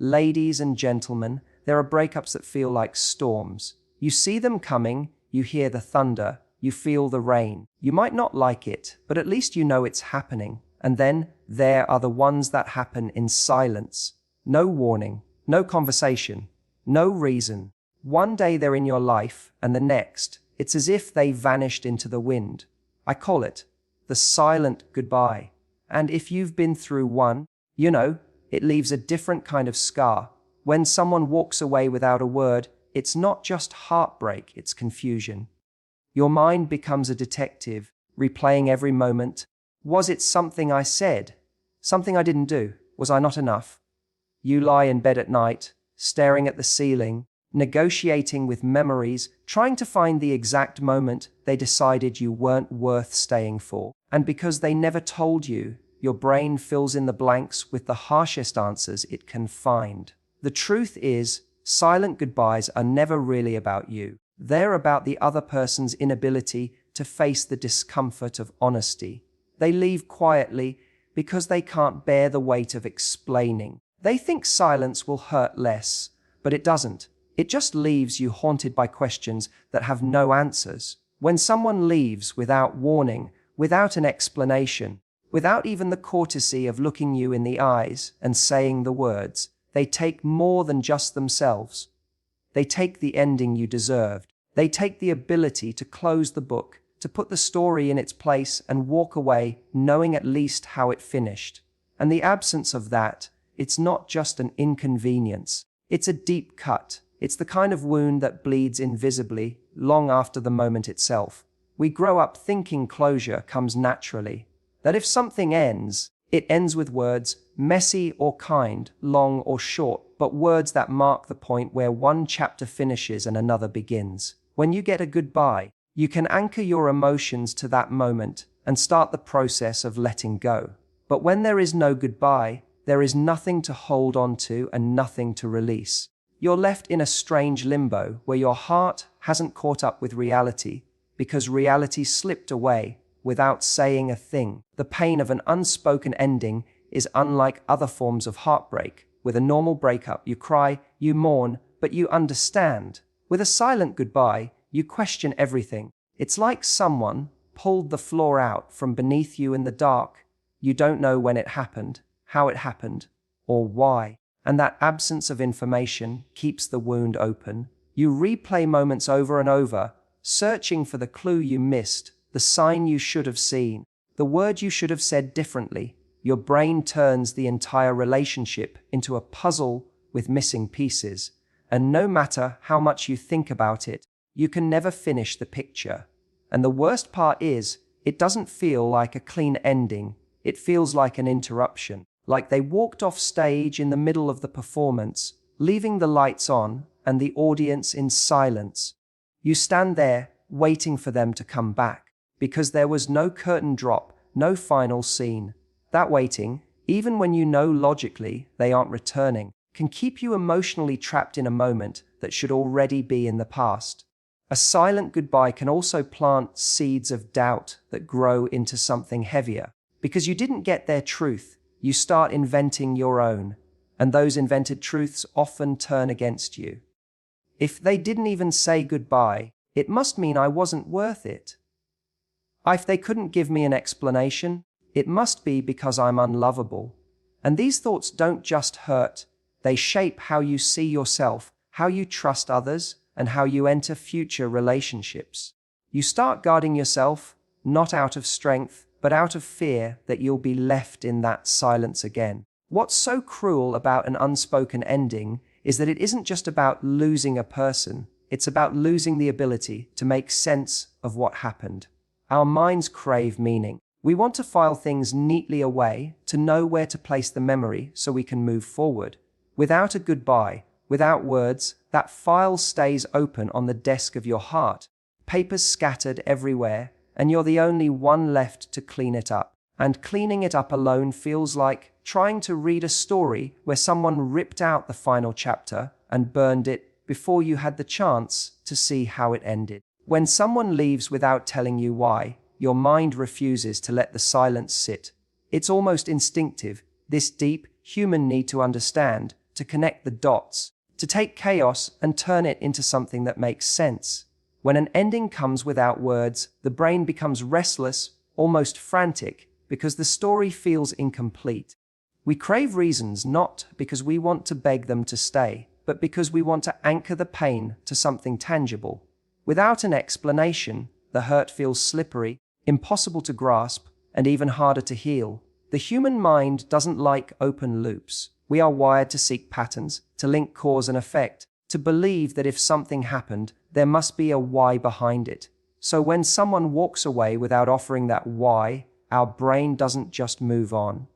Ladies and gentlemen, there are breakups that feel like storms. You see them coming, you hear the thunder, you feel the rain. You might not like it, but at least you know it's happening. And then there are the ones that happen in silence. No warning, no conversation, no reason. One day they're in your life, and the next, it's as if they vanished into the wind. I call it the silent goodbye. And if you've been through one, you know, it leaves a different kind of scar. When someone walks away without a word, it's not just heartbreak, it's confusion. Your mind becomes a detective, replaying every moment. Was it something I said? Something I didn't do? Was I not enough? You lie in bed at night, staring at the ceiling, negotiating with memories, trying to find the exact moment they decided you weren't worth staying for. And because they never told you, your brain fills in the blanks with the harshest answers it can find. The truth is, silent goodbyes are never really about you. They're about the other person's inability to face the discomfort of honesty. They leave quietly because they can't bear the weight of explaining. They think silence will hurt less, but it doesn't. It just leaves you haunted by questions that have no answers. When someone leaves without warning, without an explanation, without even the courtesy of looking you in the eyes and saying the words, they take more than just themselves. They take the ending you deserved. They take the ability to close the book, to put the story in its place and walk away knowing at least how it finished. And the absence of that, it's not just an inconvenience. It's a deep cut. It's the kind of wound that bleeds invisibly long after the moment itself. We grow up thinking closure comes naturally, that if something ends, it ends with words, messy or kind, long or short, but words that mark the point where one chapter finishes and another begins. When you get a goodbye, you can anchor your emotions to that moment and start the process of letting go. But when there is no goodbye, there is nothing to hold on to and nothing to release. You're left in a strange limbo where your heart hasn't caught up with reality because reality slipped away without saying a thing. The pain of an unspoken ending is unlike other forms of heartbreak. With a normal breakup, you cry, you mourn, but you understand. With a silent goodbye, you question everything. It's like someone pulled the floor out from beneath you in the dark. You don't know when it happened, how it happened, or why. And that absence of information keeps the wound open. You replay moments over and over, searching for the clue you missed, the sign you should have seen, the word you should have said differently. Your brain turns the entire relationship into a puzzle with missing pieces. And no matter how much you think about it, you can never finish the picture. And the worst part is, it doesn't feel like a clean ending. It feels like an interruption. Like they walked off stage in the middle of the performance, leaving the lights on and the audience in silence. You stand there, waiting for them to come back, because there was no curtain drop, no final scene. That waiting, even when you know logically they aren't returning, can keep you emotionally trapped in a moment that should already be in the past. A silent goodbye can also plant seeds of doubt that grow into something heavier. Because you didn't get their truth, you start inventing your own, and those invented truths often turn against you. If they didn't even say goodbye, it must mean I wasn't worth it. If they couldn't give me an explanation, it must be because I'm unlovable. And these thoughts don't just hurt, they shape how you see yourself, how you trust others, and how you enter future relationships. You start guarding yourself, not out of strength, but out of fear that you'll be left in that silence again. What's so cruel about an unspoken ending is that it isn't just about losing a person, it's about losing the ability to make sense of what happened. Our minds crave meaning. We want to file things neatly away, to know where to place the memory so we can move forward. Without a goodbye, without words, that file stays open on the desk of your heart, papers scattered everywhere, and you're the only one left to clean it up. And cleaning it up alone feels like trying to read a story where someone ripped out the final chapter and burned it before you had the chance to see how it ended. When someone leaves without telling you why, your mind refuses to let the silence sit. It's almost instinctive, this deep, human need to understand, to connect the dots, to take chaos and turn it into something that makes sense. When an ending comes without words, the brain becomes restless, almost frantic, because the story feels incomplete. We crave reasons not because we want to beg them to stay, but because we want to anchor the pain to something tangible. Without an explanation, the hurt feels slippery, impossible to grasp, and even harder to heal. The human mind doesn't like open loops. We are wired to seek patterns, to link cause and effect, to believe that if something happened, there must be a why behind it. So when someone walks away without offering that why, our brain doesn't just move on.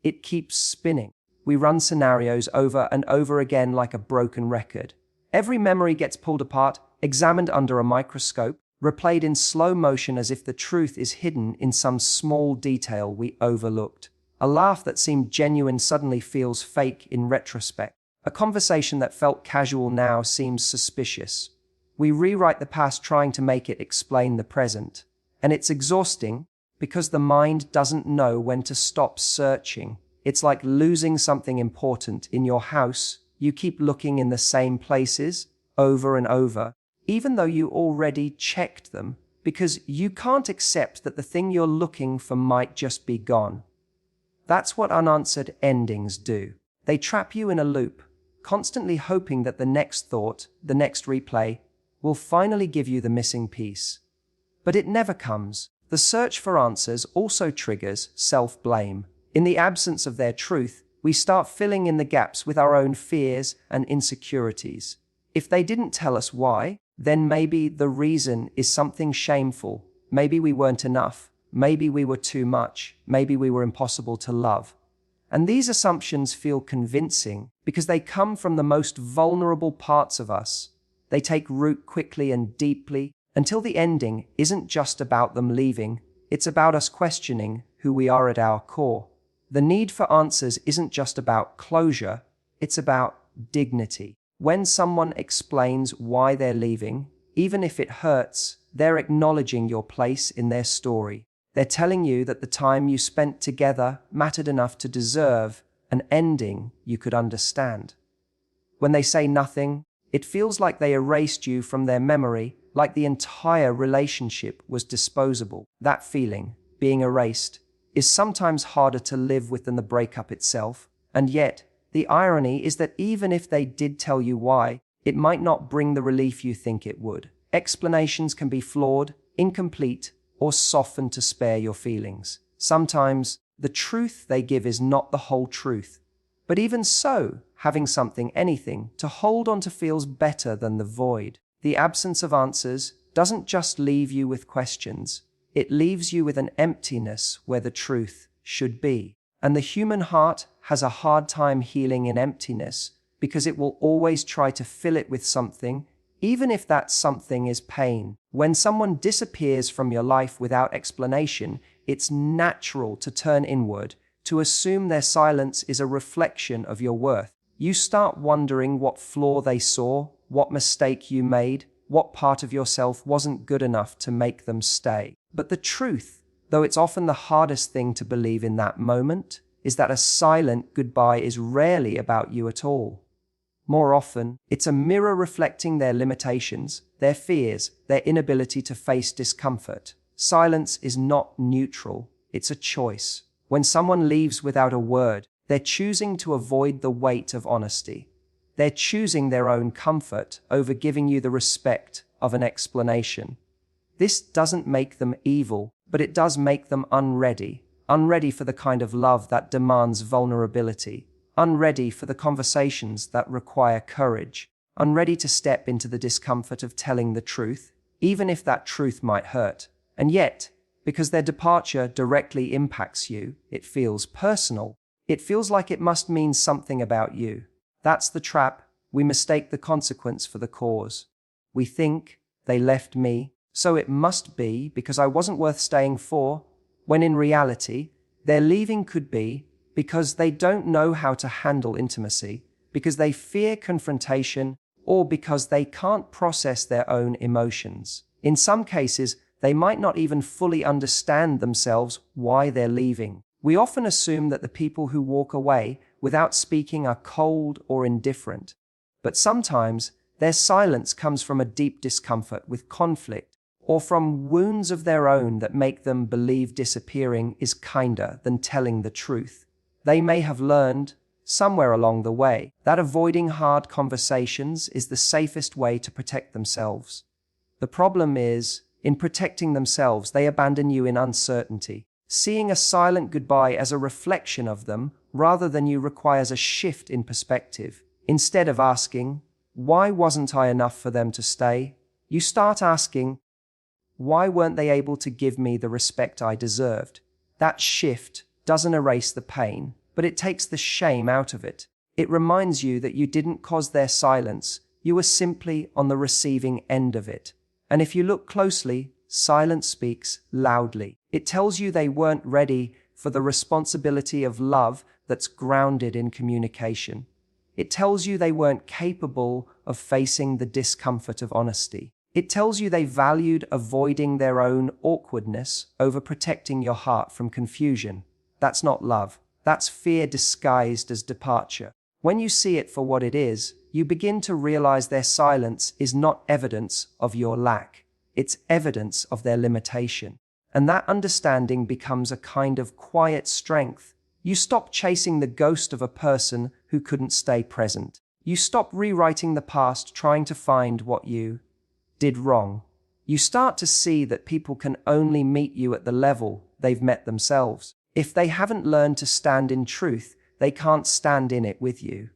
It keeps spinning. We run scenarios over and over again like a broken record. Every memory gets pulled apart, examined under a microscope, replayed in slow motion as if the truth is hidden in some small detail we overlooked. A laugh that seemed genuine suddenly feels fake in retrospect. A conversation that felt casual now seems suspicious. We rewrite the past trying to make it explain the present. And it's exhausting because the mind doesn't know when to stop searching. It's like losing something important in your house. You keep looking in the same places over and over, even though you already checked them, because you can't accept that the thing you're looking for might just be gone. That's what unanswered endings do. They trap you in a loop, constantly hoping that the next thought, the next replay, will finally give you the missing piece. But it never comes. The search for answers also triggers self-blame. In the absence of their truth, we start filling in the gaps with our own fears and insecurities. If they didn't tell us why, then maybe the reason is something shameful. Maybe we weren't enough. Maybe we were too much. Maybe we were impossible to love. And these assumptions feel convincing because they come from the most vulnerable parts of us. They take root quickly and deeply until the ending isn't just about them leaving. It's about us questioning who we are at our core. The need for answers isn't just about closure. It's about dignity. When someone explains why they're leaving, even if it hurts, they're acknowledging your place in their story. They're telling you that the time you spent together mattered enough to deserve an ending you could understand. When they say nothing, it feels like they erased you from their memory, like the entire relationship was disposable. That feeling, being erased, is sometimes harder to live with than the breakup itself. And yet, the irony is that even if they did tell you why, it might not bring the relief you think it would. Explanations can be flawed, incomplete, or softened to spare your feelings. Sometimes, the truth they give is not the whole truth. But even so, having something, anything, to hold on to feels better than the void. The absence of answers doesn't just leave you with questions. It leaves you with an emptiness where the truth should be. And the human heart has a hard time healing in emptiness because it will always try to fill it with something, even if that something is pain. When someone disappears from your life without explanation, it's natural to turn inward, to assume their silence is a reflection of your worth. You start wondering what flaw they saw, what mistake you made, what part of yourself wasn't good enough to make them stay. But the truth, though it's often the hardest thing to believe in that moment, is that a silent goodbye is rarely about you at all. More often, it's a mirror reflecting their limitations, their fears, their inability to face discomfort. Silence is not neutral, it's a choice. When someone leaves without a word, they're choosing to avoid the weight of honesty. They're choosing their own comfort over giving you the respect of an explanation. This doesn't make them evil, but it does make them unready for the kind of love that demands vulnerability, unready for the conversations that require courage, unready to step into the discomfort of telling the truth, even if that truth might hurt. And yet, because their departure directly impacts you, it feels personal. It feels like it must mean something about you. That's the trap. We mistake the consequence for the cause. We think, they left me, so it must be because I wasn't worth staying for, when in reality, their leaving could be because they don't know how to handle intimacy, because they fear confrontation, or because they can't process their own emotions. In some cases, they might not even fully understand themselves why they're leaving. We often assume that the people who walk away without speaking are cold or indifferent. But sometimes their silence comes from a deep discomfort with conflict, or from wounds of their own that make them believe disappearing is kinder than telling the truth. They may have learned, somewhere along the way, that avoiding hard conversations is the safest way to protect themselves. The problem is, in protecting themselves, they abandon you in uncertainty. Seeing a silent goodbye as a reflection of them rather than you requires a shift in perspective. Instead of asking, "Why wasn't I enough for them to stay?" you start asking, "Why weren't they able to give me the respect I deserved?" That shift doesn't erase the pain, but it takes the shame out of it. It reminds you that you didn't cause their silence, you were simply on the receiving end of it. And if you look closely, silence speaks loudly. It tells you they weren't ready for the responsibility of love that's grounded in communication. It tells you they weren't capable of facing the discomfort of honesty. It tells you they valued avoiding their own awkwardness over protecting your heart from confusion. That's not love. That's fear disguised as departure. When you see it for what it is, you begin to realize their silence is not evidence of your lack. It's evidence of their limitation. And that understanding becomes a kind of quiet strength. You stop chasing the ghost of a person who couldn't stay present. You stop rewriting the past trying to find what you did wrong. You start to see that people can only meet you at the level they've met themselves. If they haven't learned to stand in truth, they can't stand in it with you.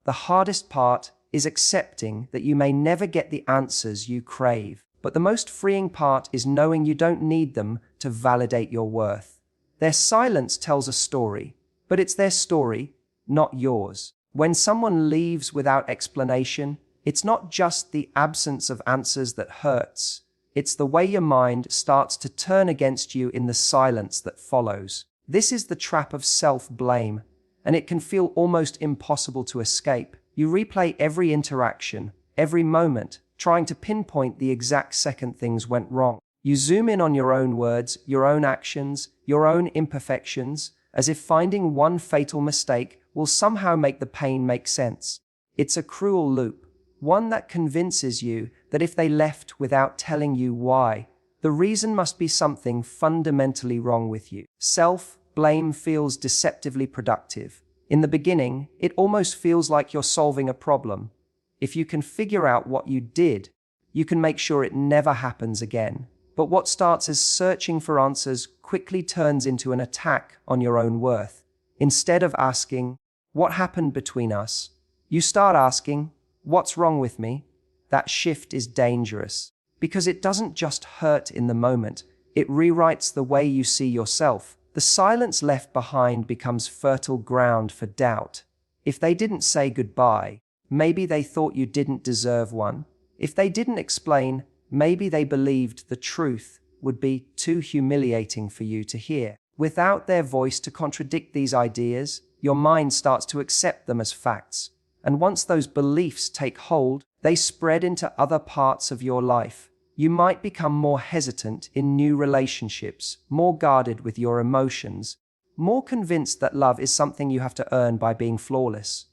The hardest part is accepting that you may never get the answers you crave. But the most freeing part is knowing you don't need them to validate your worth. Their silence tells a story, but it's their story, not yours. When someone leaves without explanation, it's not just the absence of answers that hurts. It's the way your mind starts to turn against you in the silence that follows. This is the trap of self-blame, and it can feel almost impossible to escape. You replay every interaction, every moment, trying to pinpoint the exact second things went wrong. You zoom in on your own words, your own actions, your own imperfections, as if finding one fatal mistake will somehow make the pain make sense. It's a cruel loop, one that convinces you that if they left without telling you why, the reason must be something fundamentally wrong with you. Self-blame feels deceptively productive. In the beginning, it almost feels like you're solving a problem. If you can figure out what you did, you can make sure it never happens again. But what starts as searching for answers quickly turns into an attack on your own worth. Instead of asking, "What happened between us?" you start asking, "What's wrong with me?" That shift is dangerous because it doesn't just hurt in the moment, it rewrites the way you see yourself. The silence left behind becomes fertile ground for doubt. If they didn't say goodbye, maybe they thought you didn't deserve one. If they didn't explain, maybe they believed the truth would be too humiliating for you to hear. Without their voice to contradict these ideas, your mind starts to accept them as facts. And once those beliefs take hold, they spread into other parts of your life. You might become more hesitant in new relationships, more guarded with your emotions, more convinced that love is something you have to earn by being flawless.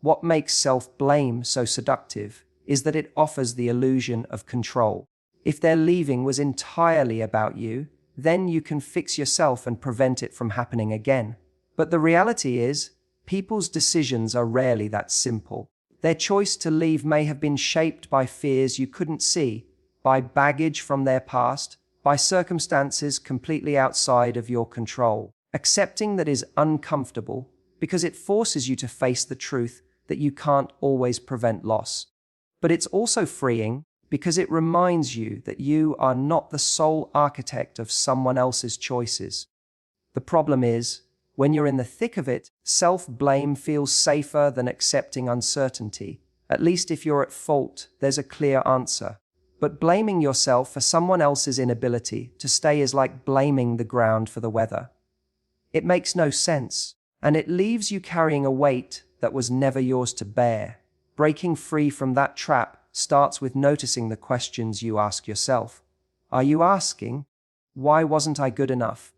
What makes self-blame so seductive is that it offers the illusion of control. If their leaving was entirely about you, then you can fix yourself and prevent it from happening again. But the reality is, people's decisions are rarely that simple. Their choice to leave may have been shaped by fears you couldn't see, by baggage from their past, by circumstances completely outside of your control. Accepting that is uncomfortable because it forces you to face the truth that you can't always prevent loss. But it's also freeing because it reminds you that you are not the sole architect of someone else's choices. The problem is, when you're in the thick of it, self-blame feels safer than accepting uncertainty. At least if you're at fault, there's a clear answer. But blaming yourself for someone else's inability to stay is like blaming the ground for the weather. It makes no sense, and it leaves you carrying a weight that was never yours to bear. Breaking free from that trap starts with noticing the questions you ask yourself. Are you asking, "Why wasn't I good enough?"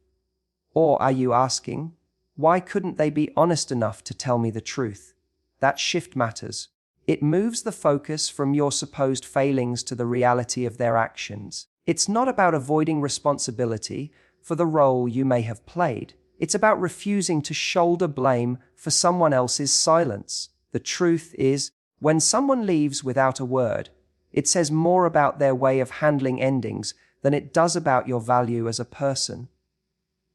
Or are you asking, Why couldn't they be honest enough to tell me the truth? That shift matters. It moves the focus from your supposed failings to the reality of their actions. It's not about avoiding responsibility for the role you may have played. It's about refusing to shoulder blame for someone else's silence. The truth is, when someone leaves without a word, it says more about their way of handling endings than it does about your value as a person.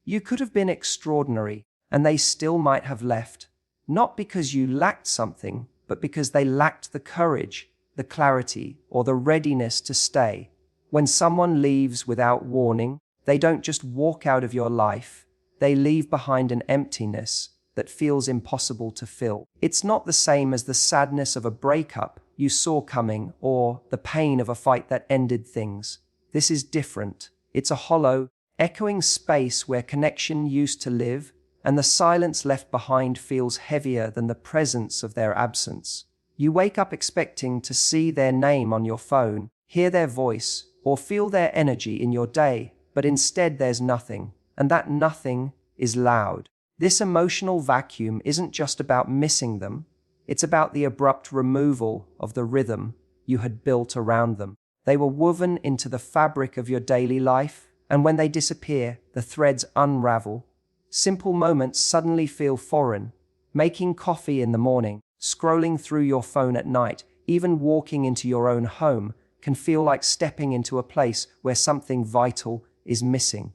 You could have been extraordinary, and they still might have left, not because you lacked something, but because they lacked the courage, the clarity, or the readiness to stay. When someone leaves without warning, they don't just walk out of your life, they leave behind an emptiness that feels impossible to fill. It's not the same as the sadness of a breakup you saw coming or the pain of a fight that ended things. This is different. It's a hollow, echoing space where connection used to live, and the silence left behind feels heavier than the presence of their absence. You wake up expecting to see their name on your phone, hear their voice, or feel their energy in your day, but instead there's nothing, and that nothing is loud. This emotional vacuum isn't just about missing them, it's about the abrupt removal of the rhythm you had built around them. They were woven into the fabric of your daily life, and when they disappear, the threads unravel. Simple moments suddenly feel foreign. Making coffee in the morning, scrolling through your phone at night, even walking into your own home can feel like stepping into a place where something vital is missing.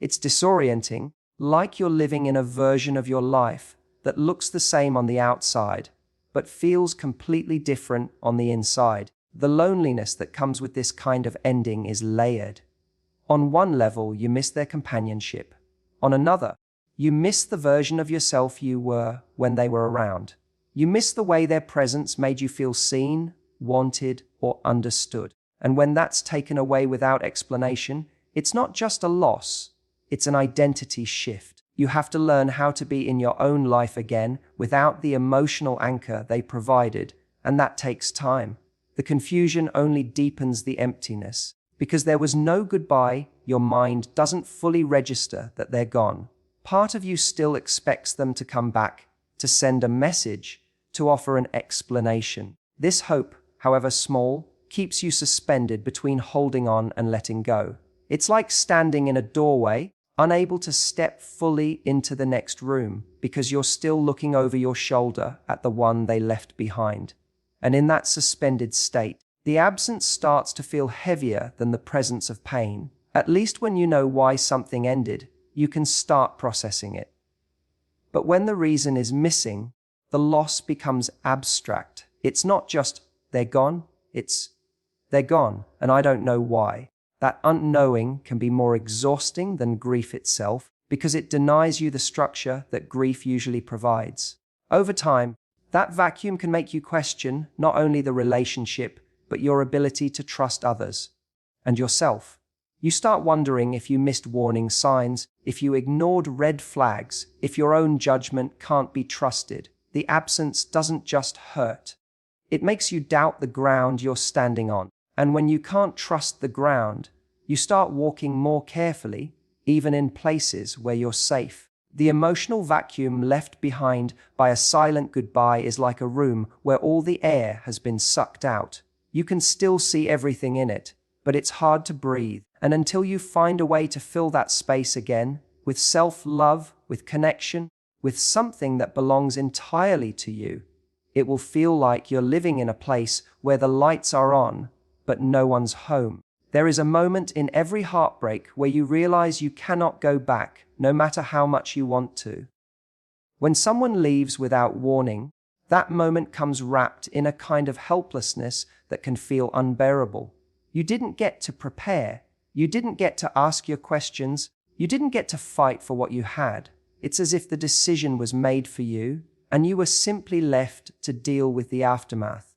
It's disorienting, like you're living in a version of your life that looks the same on the outside, but feels completely different on the inside. The loneliness that comes with this kind of ending is layered. On one level, you miss their companionship. On another, you miss the version of yourself you were when they were around. You miss the way their presence made you feel seen, wanted, or understood. And when that's taken away without explanation, it's not just a loss, it's an identity shift. You have to learn how to be in your own life again without the emotional anchor they provided, and that takes time. The confusion only deepens the emptiness. Because there was no goodbye, your mind doesn't fully register that they're gone. Part of you still expects them to come back, to send a message, to offer an explanation. This hope, however small, keeps you suspended between holding on and letting go. It's like standing in a doorway, unable to step fully into the next room because you're still looking over your shoulder at the one they left behind. And in that suspended state, the absence starts to feel heavier than the presence of pain. At least when you know why something ended, you can start processing it. But when the reason is missing, the loss becomes abstract. It's not just, they're gone, it's, they're gone, and I don't know why. That unknowing can be more exhausting than grief itself because it denies you the structure that grief usually provides. Over time, that vacuum can make you question not only the relationship, but your ability to trust others and yourself. You start wondering if you missed warning signs, if you ignored red flags, if your own judgment can't be trusted. The absence doesn't just hurt. It makes you doubt the ground you're standing on. And when you can't trust the ground, you start walking more carefully, even in places where you're safe. The emotional vacuum left behind by a silent goodbye is like a room where all the air has been sucked out. You can still see everything in it, but it's hard to breathe. And until you find a way to fill that space again, with self-love, with connection, with something that belongs entirely to you, it will feel like you're living in a place where the lights are on, but no one's home. There is a moment in every heartbreak where you realize you cannot go back, no matter how much you want to. When someone leaves without warning, that moment comes wrapped in a kind of helplessness that can feel unbearable. You didn't get to prepare. You didn't get to ask your questions. You didn't get to fight for what you had. It's as if the decision was made for you, and you were simply left to deal with the aftermath.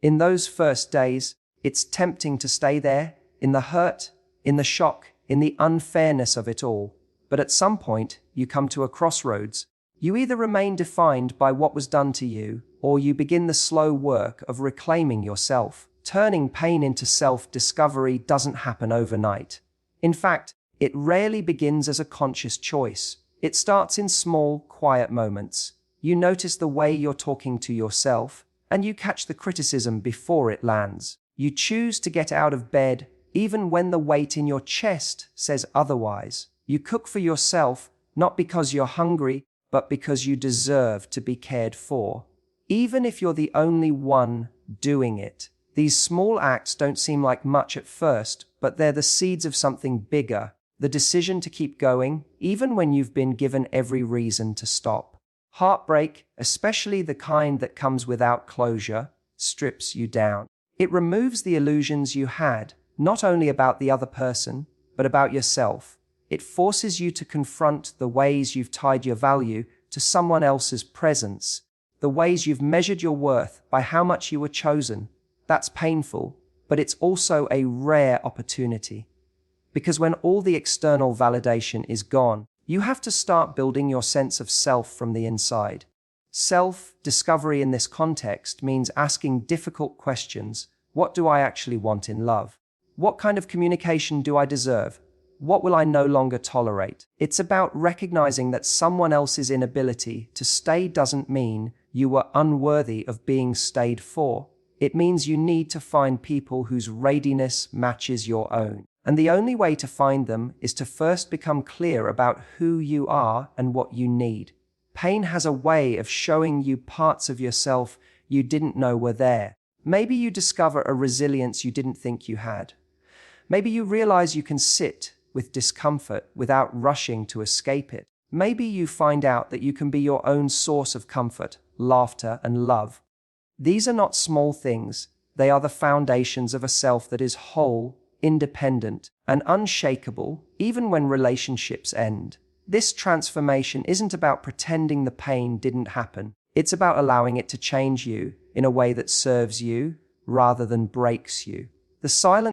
In those first days, it's tempting to stay there, in the hurt, in the shock, in the unfairness of it all. But at some point, you come to a crossroads. You either remain defined by what was done to you, or you begin the slow work of reclaiming yourself. Turning pain into self-discovery doesn't happen overnight. In fact, it rarely begins as a conscious choice. It starts in small, quiet moments. You notice the way you're talking to yourself, and you catch the criticism before it lands. You choose to get out of bed, even when the weight in your chest says otherwise. You cook for yourself, not because you're hungry, but because you deserve to be cared for. Even if you're the only one doing it. These small acts don't seem like much at first, but they're the seeds of something bigger. The decision to keep going, even when you've been given every reason to stop. Heartbreak, especially the kind that comes without closure, strips you down. It removes the illusions you had, not only about the other person, but about yourself. It forces you to confront the ways you've tied your value to someone else's presence, the ways you've measured your worth by how much you were chosen. That's painful, but it's also a rare opportunity. Because when all the external validation is gone, you have to start building your sense of self from the inside. Self-discovery in this context means asking difficult questions. What do I actually want in love? What kind of communication do I deserve? What will I no longer tolerate? It's about recognizing that someone else's inability to stay doesn't mean you were unworthy of being stayed for. It means you need to find people whose readiness matches your own. And the only way to find them is to first become clear about who you are and what you need. Pain has a way of showing you parts of yourself you didn't know were there. Maybe you discover a resilience you didn't think you had. Maybe you realize you can sit with discomfort without rushing to escape it. Maybe you find out that you can be your own source of comfort, laughter, and love. These are not small things. They are the foundations of a self that is whole, independent, and unshakable, even when relationships end. This transformation isn't about pretending the pain didn't happen. It's about allowing it to change you in a way that serves you rather than breaks you. The silent